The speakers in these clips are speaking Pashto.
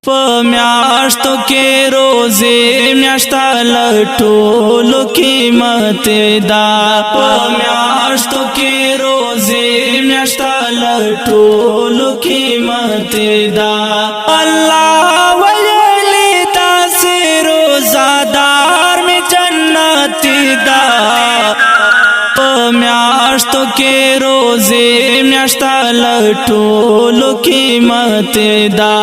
پمیاشتو کے روزے میاشتا لٹولو قیمت دا پمیاشتو کے روزے میاشتا لٹولو قیمت دا اللہ ویلی تا سے روزادار میں جنت دا پمیاشتو کے روزے میاشتا لٹولو قیمت دا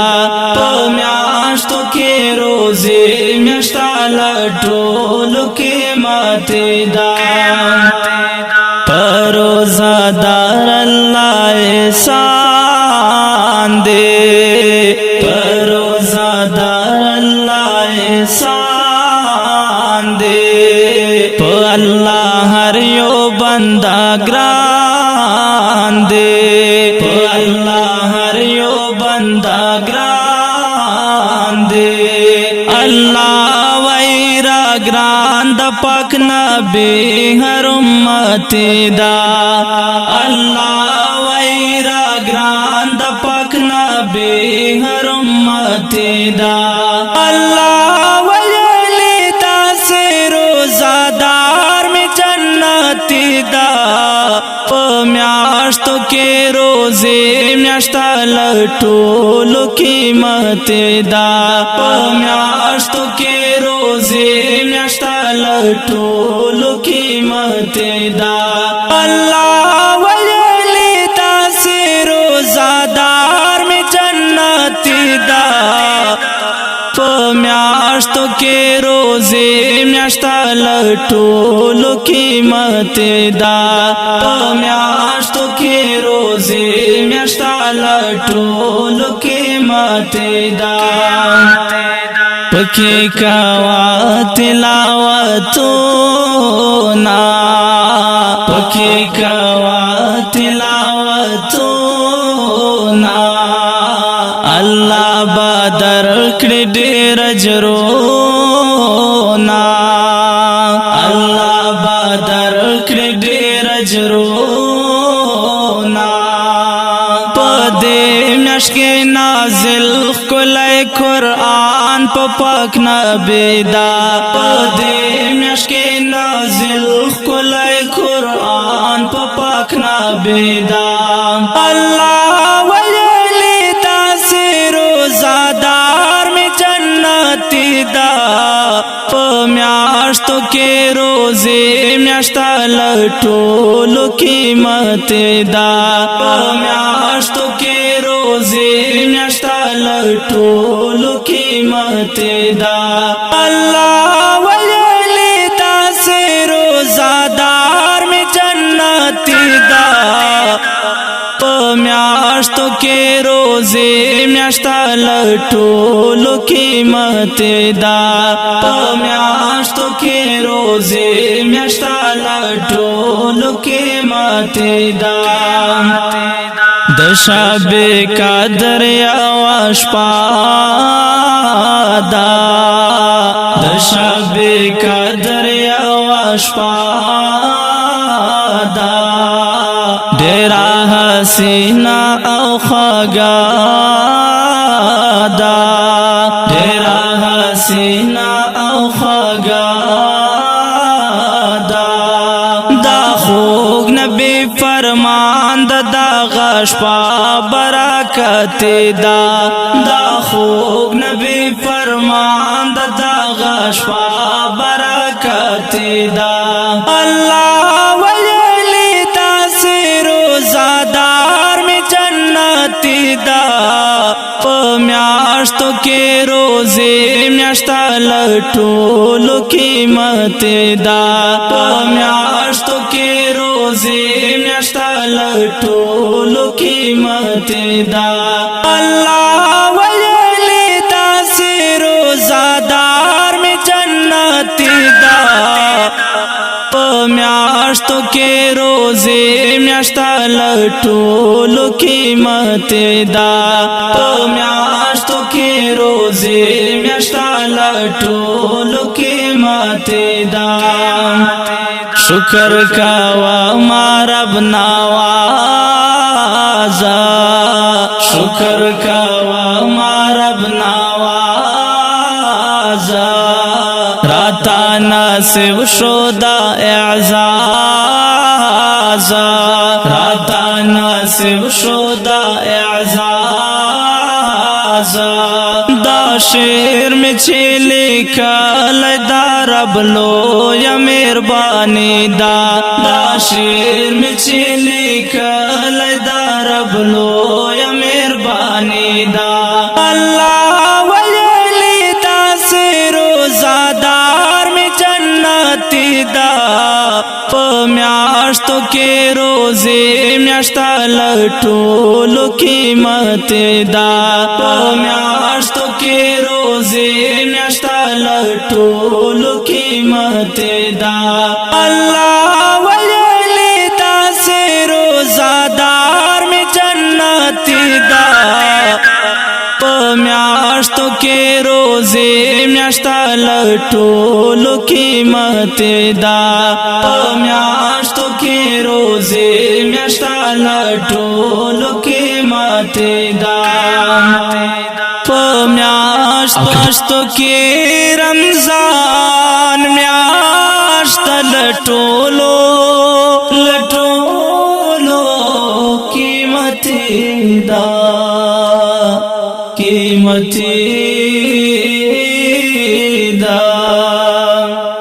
پمیاشتو کے روزے میاشتا لٹولو قیمت دا پروزادار اللہ احسان دے پروزادار اللہ احسان دے اللہ ہر یو بندہ گران دے اللہ ہر یو بندہ گران دے اللہ ویرا گران دا پاک نبی ہر امت دا اللہ ویرا گران دا پاک نبی ہر امت دا اللہ ویلی تا سے روزادار میں جنت دا پمیاشتو کے روزے میاشتا لٹولو قیمت دا پمیاشتو کے روزے میاشتا لٹولو قیمت دا اللہ ویلی تا سے روزادار میں جنت دا پمیاشتو کے روزے میاشتا لٹولو قیمت دا پمیاشتو کے روزے میاشتا لٹولو قیمت دا پکی کوا تلاوتونا پکی کوا تلاوتونا اللہ بدر کړي ډېر اجرونه الله بدر کړي ډېر اجرونه په دې میاشت کې نازل ښکلی قرآن په پاک نبی دا په دې میاشت کې نازل ښکلی قرآن په پاک نبی دا الله ویلی تا سے روزادار میں جنت دا پمیاشتو کے روزے میاشتا لٹولو قیمت دا پمیاشتو کے روزے میاشتا لٹولو قیمت دا اللہ ویلی تا سے روزادار میں جنت دا پمیاشتو کے روزے میاشتا لٹولو قیمت دا پمیاشتو کے روزے میاشتا لٹولو قیمت دا دشب قدر یوا شپا دا دشب قدر یوا شپا دا ډیرا حسینا او خواږه دا ډیرا حسینا او خواږه دا دا خوږ نبی فرمان د دغه شپه برکت دا دا خوږ نبی فرمان د دغه شپه برکت دا الله روزادار میں جنت دا پمیاشتو کے روزے میاشتا لٹولو قیمت دا پمیاشتو کے روزے میاشتا لٹولو قیمت دا اللہ ویلی تا سے روزادار میں جنت دا پمیاشتو کے روزے میاشتا لٹولو قیمت دا پمیاشتو کے روزے میاشتا لٹولو قیمت دا شکر کوا ما رب نوازا شکر کوا ما رب نوازا ناصب شو دا اعزاز راتا ناصب شو دا اعزاز دا شعر میں چلی کل دا رب لو یا مہربانی دا شعر میں چلی کل دا رب لو یا مہربانی دا اللہ ویلی دا سے روزادار میں جنتی دا میاشتو کے روزے میاشتا لٹولو قیمت دا میاشتو کے روزے میاشتا لٹولو قیمت دا اللہ ویلی دا سے روزادار میں جنتی دا میاشتو کے روزے میاشتا لٹولو قیمت دا میاشتو کے روزے میاشتا لٹولو قیمت دا میاشتو کے رمضان میاشتا لٹولو قیمت دا قیمت